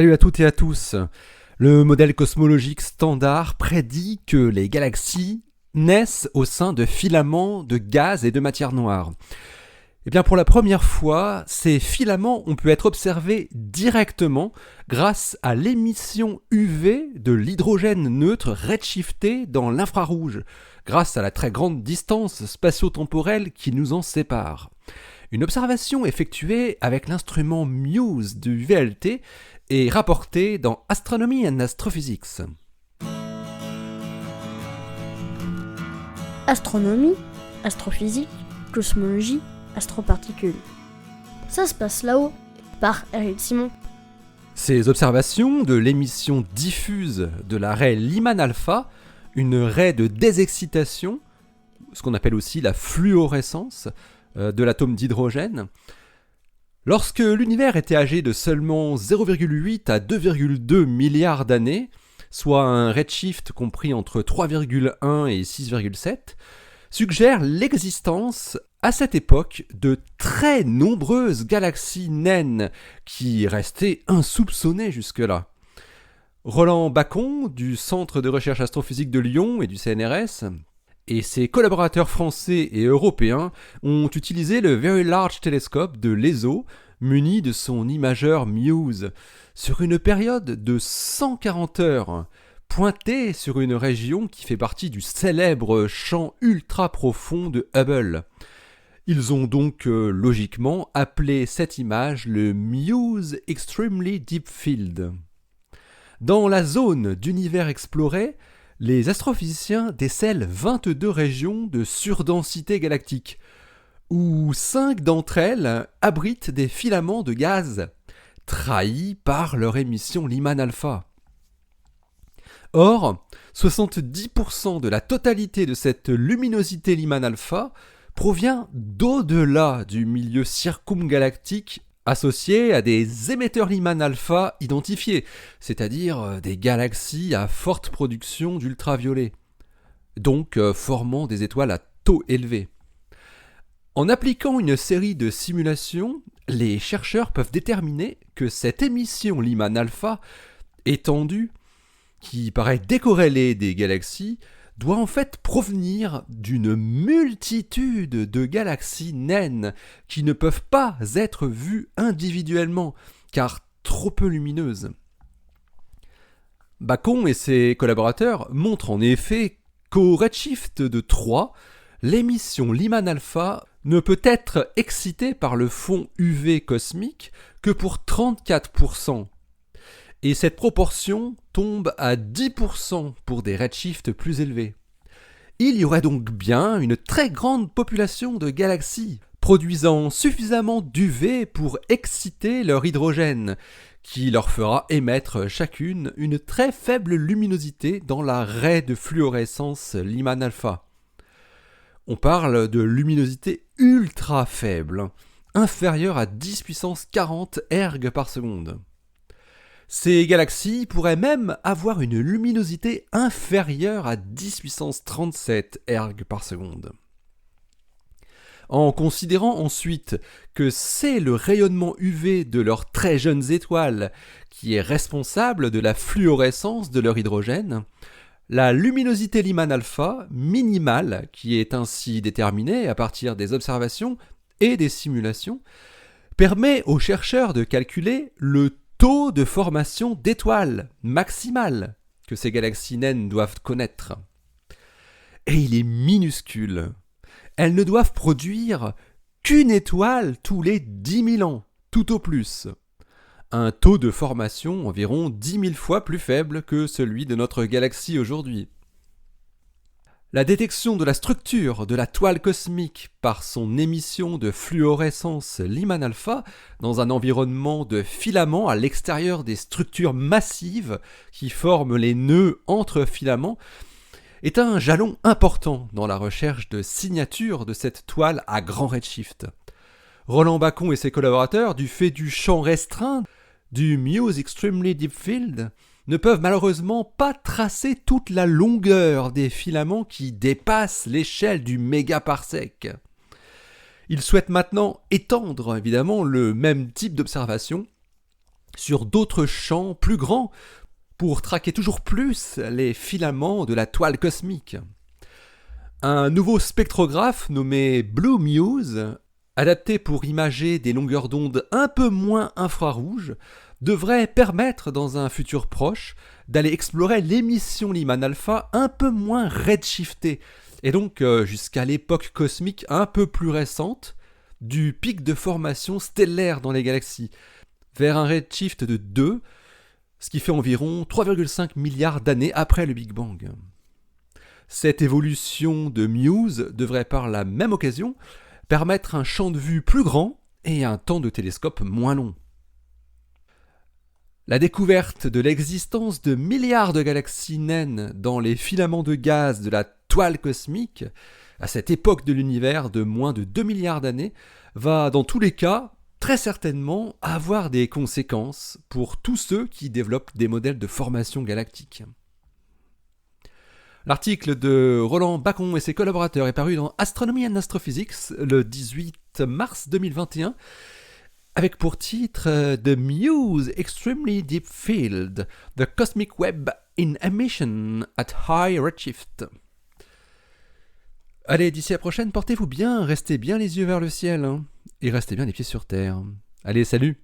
Salut à toutes et à tous. Le modèle cosmologique standard prédit que les galaxies naissent au sein de filaments de gaz et de matière noire. Et bien pour la première fois, ces filaments ont pu être observés directement grâce à l'émission UV de l'hydrogène neutre redshifté dans l'infrarouge, grâce à la très grande distance spatio-temporelle qui nous en sépare. Une observation effectuée avec l'instrument MUSE du VLT est rapportée dans Astronomy and Astrophysics. Astronomie, astrophysique, cosmologie, astroparticules. Ça se passe là-haut, par Eric Simon. Ces observations de l'émission diffuse de la raie Lyman alpha, une raie de désexcitation, ce qu'on appelle aussi la fluorescence de l'atome d'hydrogène, lorsque l'univers était âgé de seulement 0,8 à 2,2 milliards d'années, soit un redshift compris entre 3,1 et 6,7, suggère l'existence à cette époque de très nombreuses galaxies naines qui restaient insoupçonnées jusque-là. Roland Bacon, du Centre de recherche astrophysique de Lyon et du CNRS, et ses collaborateurs français et européens ont utilisé le Very Large Telescope de l'ESO, muni de son imageur MUSE, sur une période de 140 heures, pointé sur une région qui fait partie du célèbre champ ultra profond de Hubble. Ils ont donc logiquement appelé cette image le MUSE Extremely Deep Field. Dans la zone d'univers exploré, les astrophysiciens décèlent 22 régions de surdensité galactique, où 5 d'entre elles abritent des filaments de gaz, trahis par leur émission Lyman alpha. Or, 70% de la totalité de cette luminosité Lyman alpha provient d'au-delà du milieu circumgalactique associé à des émetteurs Lyman alpha identifiés, c'est-à-dire des galaxies à forte production d'ultraviolets, donc formant des étoiles à taux élevé. En appliquant une série de simulations, les chercheurs peuvent déterminer que cette émission Lyman alpha étendue, qui paraît décorrélée des galaxies, doit en fait provenir d'une multitude de galaxies naines qui ne peuvent pas être vues individuellement, car trop peu lumineuses. Bacon et ses collaborateurs montrent en effet qu'au redshift de 3, l'émission Lyman alpha ne peut être excitée par le fond UV cosmique que pour 34%. Et cette proportion tombe à 10% pour des redshifts plus élevés. Il y aurait donc bien une très grande population de galaxies produisant suffisamment d'UV pour exciter leur hydrogène, qui leur fera émettre chacune une très faible luminosité dans la raie de fluorescence Lyman alpha. On parle de luminosité ultra faible, inférieure à 10 puissance 40 erg par seconde. Ces galaxies pourraient même avoir une luminosité inférieure à 10 puissance 37 erg par seconde. En considérant ensuite que c'est le rayonnement UV de leurs très jeunes étoiles qui est responsable de la fluorescence de leur hydrogène, la luminosité Lyman alpha minimale, qui est ainsi déterminée à partir des observations et des simulations, permet aux chercheurs de calculer le taux de formation d'étoiles maximal que ces galaxies naines doivent connaître. Et il est minuscule. Elles ne doivent produire qu'une étoile tous les 10 000 ans, tout au plus. Un taux de formation environ 10 000 fois plus faible que celui de notre galaxie aujourd'hui. La détection de la structure de la toile cosmique par son émission de fluorescence Lyman alpha dans un environnement de filaments à l'extérieur des structures massives qui forment les nœuds entre filaments est un jalon important dans la recherche de signatures de cette toile à grand redshift. Roland Bacon et ses collaborateurs, du fait du champ restreint du MUSE Extremely Deep Field, ne peuvent malheureusement pas tracer toute la longueur des filaments qui dépassent l'échelle du mégaparsec. Ils souhaitent maintenant étendre évidemment le même type d'observation sur d'autres champs plus grands pour traquer toujours plus les filaments de la toile cosmique. Un nouveau spectrographe nommé Blue Muse, adapté pour imager des longueurs d'onde un peu moins infrarouges, devrait permettre dans un futur proche d'aller explorer l'émission Lyman alpha un peu moins redshiftée, et donc jusqu'à l'époque cosmique un peu plus récente du pic de formation stellaire dans les galaxies, vers un redshift de 2, ce qui fait environ 3,5 milliards d'années après le Big Bang. Cette évolution de Muse devrait par la même occasion permettre un champ de vue plus grand et un temps de télescope moins long. La découverte de l'existence de milliards de galaxies naines dans les filaments de gaz de la toile cosmique, à cette époque de l'univers de moins de 2 milliards d'années, va dans tous les cas très certainement avoir des conséquences pour tous ceux qui développent des modèles de formation galactique. L'article de Roland Bacon et ses collaborateurs est paru dans Astronomy and Astrophysics le 18 mars 2021 avec pour titre The Muse Extremely Deep Field, The Cosmic Web in Emission at High Redshift. Allez, d'ici à la prochaine, portez-vous bien, restez bien les yeux vers le ciel, et restez bien les pieds sur terre. Allez, salut!